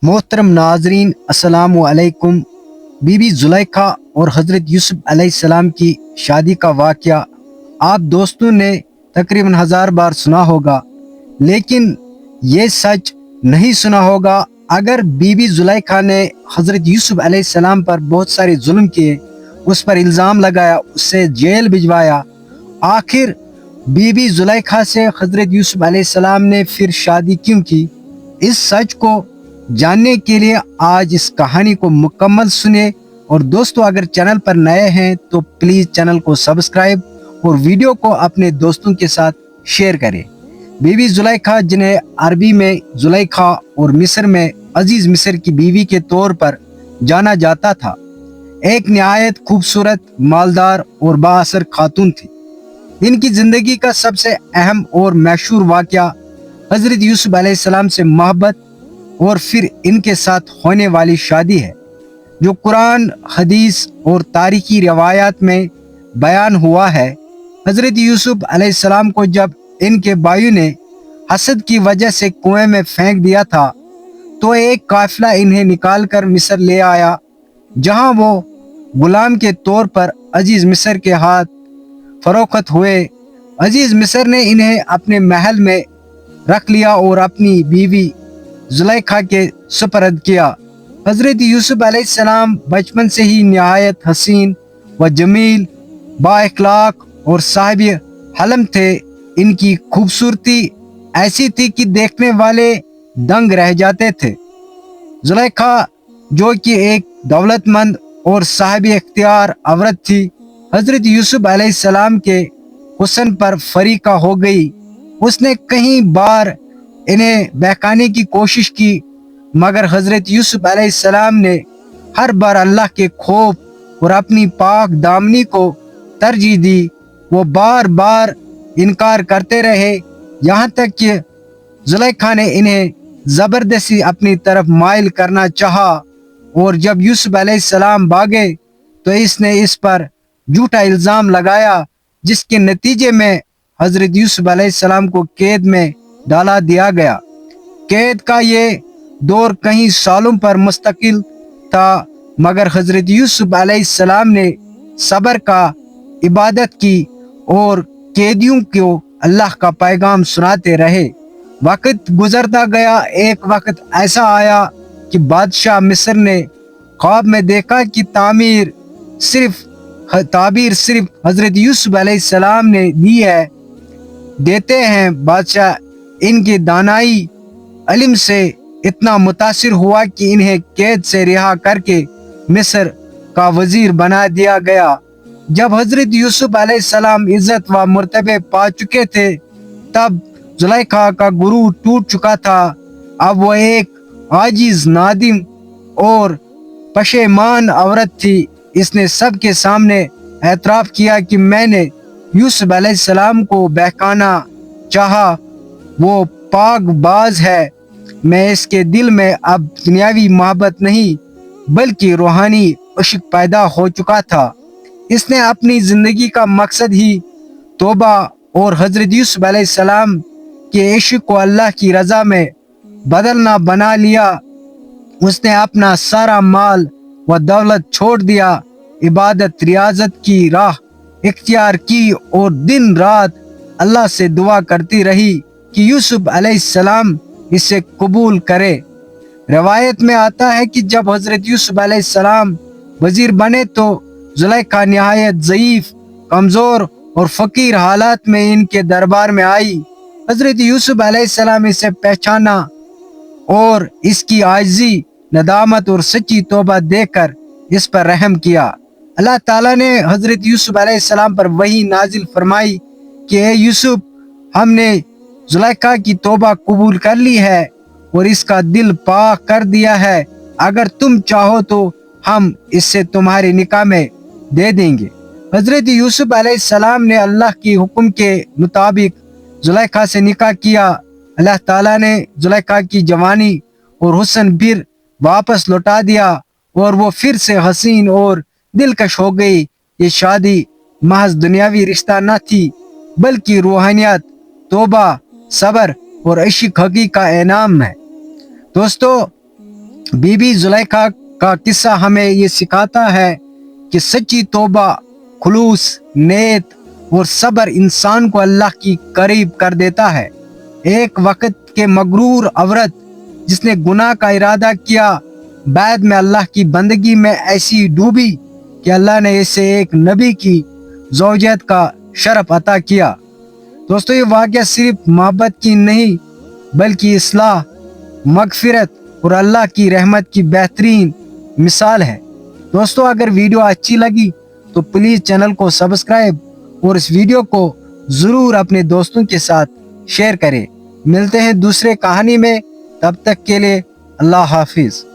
मोहतरम नाजरीन अस्सलाम वालेकुम। बीबी जुलेखा और हज़रत यूसुफ अलैहिस्सलाम की शादी का वाक़या आप दोस्तों ने तकरीबन 1000 बार सुना होगा, लेकिन ये सच नहीं सुना होगा। अगर बीबी जुलेखा ने हज़रत यूसुफ अलैहिस्सलाम पर बहुत सारे जुल्म किए, उस पर इल्ज़ाम लगाया, उससे जेल भिजवाया, आखिर बीबी जुलेखा से हज़रत यूसुफ अलैहिस्सलाम ने फिर शादी क्यों की? इस सच को जानने के लिए आज इस कहानी को मुकम्मल सुने। और दोस्तों, अगर चैनल पर नए हैं तो प्लीज़ चैनल को सब्सक्राइब और वीडियो को अपने दोस्तों के साथ शेयर करें। बीबी जुलेखा, जिन्हें अरबी में जुलेखा और मिस्र में अजीज़ मिस्र की बीवी के तौर पर जाना जाता था, एक निहायत खूबसूरत, मालदार और बाअसर खातून थी। इनकी ज़िंदगी का सबसे अहम और मशहूर वाक़या हज़रत यूसुफ अलैहिस्सलाम से मोहब्बत और फिर इनके साथ होने वाली शादी है, जो कुरान, हदीस और तारीखी रिवायात में बयान हुआ है। हज़रत यूसुफ अलैहिस्सलाम को जब इनके भाइयों ने हसद की वजह से कुएं में फेंक दिया था, तो एक काफिला इन्हें निकाल कर मिस्र ले आया, जहां वो गुलाम के तौर पर अजीज़ मिस्र के हाथ फरोख्त हुए। अजीज़ मिस्र ने इन्हें अपने महल में रख लिया और अपनी बीवी जुलेखा के सुपर्द किया। हज़रत यूसुफ अलैहिस्सलाम बचपन से ही निहायत हसीन व जमील, बाइखलाक और साहिब हलम थे। इनकी खूबसूरती ऐसी थी कि देखने वाले दंग रह जाते थे। जुलेखा, जो कि एक दौलतमंद और साहिब इख्तियार औरत थी, हज़रत यूसुफ अलैहिस्सलाम के हुस्न पर फरीका हो गई। उसने कई बार इन्हें बहकाने की कोशिश की, मगर हज़रत यूसुफ अलैहिस्सलाम ने हर बार अल्लाह के खौफ और अपनी पाक दामनी को तरजीह दी। वो बार बार इनकार करते रहे, यहाँ तक कि जुलेखा ने इन्हें ज़बरदस्ती अपनी तरफ माइल करना चाहा, और जब यूसुफ अलैहिस्सलाम भागे तो इसने इस पर झूठा इल्ज़ाम लगाया, जिसके नतीजे में हज़रत यूसुफ अलैहिस्सलाम को कैद में डाला दिया गया। कैद का ये दौर कई सालों पर मुस्तकिल था, मगर हज़रत यूसुफ अलैहिस्सलाम ने सब्र का इबादत की और कैदियों को अल्लाह का पैगाम सुनाते रहे। वक्त गुजरता गया। एक वक्त ऐसा आया कि बादशाह मिस्र ने ख्वाब में देखा कि ताबीर सिर्फ हज़रत यूसुफ अलैहिस्सलाम ने दी है। देते हैं बादशाह इनकी दानाई इल्म से इतना मुतासिर हुआ कि इन्हें कैद से रिहा करके मिस्र का वजीर बना दिया गया। जब हज़रत यूसुफ अलैहिस्सलाम इज्जत व मर्तबे पा चुके थे, तब जुलेखा का गुरूर टूट चुका था। अब वो एक आजिज, नादिम और पशेमान औरत थी। इसने सबके सामने एतराफ़ किया कि मैंने यूसुफ अलैहिस्सलाम को बहकाना चाहा, वो पाकबाज है। मैं इसके दिल में अब दुनियावी मोहब्बत नहीं बल्कि रूहानी इश्क पैदा हो चुका था। इसने अपनी ज़िंदगी का मकसद ही तौबा और हज़रत यूसुफ अलैहिस्सलाम के इश्क को अल्लाह की रज़ा में बदलना बना लिया। उसने अपना सारा माल व दौलत छोड़ दिया, इबादत रियाजत की राह इख्तियार की और दिन रात अल्लाह से दुआ करती रही कि यूसुफ अलैहिस्सलाम इसे कबूल करे। रवायत में आता है कि जब हज़रत यूसुफ अलैहिस्सलाम वजीर बने तो जुलेखा निहायत ज़ईफ, कमज़ोर और फ़कीर हालात में इनके दरबार में आई। हज़रत यूसुफ अलैहिस्सलाम इसे पहचाना और इसकी आजिज़ी, नदामत और सच्ची तौबा देखकर इस पर रहम किया। अल्लाह ताला ने हज़रत यूसुफ अलैहिस्सलाम पर वही नाजिल फरमाई कि ए यूसुफ, हमने जुलेखा की तौबा कबूल कर ली है और इसका दिल पाक कर दिया है। अगर तुम चाहो तो हम इससे तुम्हारे निकाह में दे देंगे। हज़रत यूसुफ अलैहिस्सलाम ने अल्लाह के हुक्म के मुताबिक जुलेखा से निकाह किया। अल्लाह ताला ने जुलेखा की जवानी और हुस्न फिर वापस लौटा दिया और वो फिर से हसीन और दिलकश हो गई। ये शादी महज दुनियावी रिश्ता न थी, बल्कि रूहानियत, तौबा, सब्र और इश्क हकी का इनाम है। दोस्तों, بی بی زلیخا کا قصہ ہمیں یہ سکھاتا ہے کہ سچی توبہ، خلوص، نیت اور صبر انسان کو اللہ کی قریب کر دیتا ہے۔ ایک وقت کے مغرور عورت جس نے گناہ کا ارادہ کیا، بعد میں اللہ کی بندگی میں ایسی ڈوبی کہ اللہ نے اسے ایک نبی کی زوجیت کا شرف عطا کیا۔ دوستو، یہ واقعہ صرف محبت کی نہیں بلکہ اصلاح، مغفرت اور اللہ کی رحمت کی بہترین مثال ہے۔ دوستو، اگر ویڈیو اچھی لگی تو پلیز چینل کو سبسکرائب اور اس ویڈیو کو ضرور اپنے دوستوں کے ساتھ شیئر کریں۔ ملتے ہیں دوسرے کہانی میں، تب تک کے لیے اللہ حافظ۔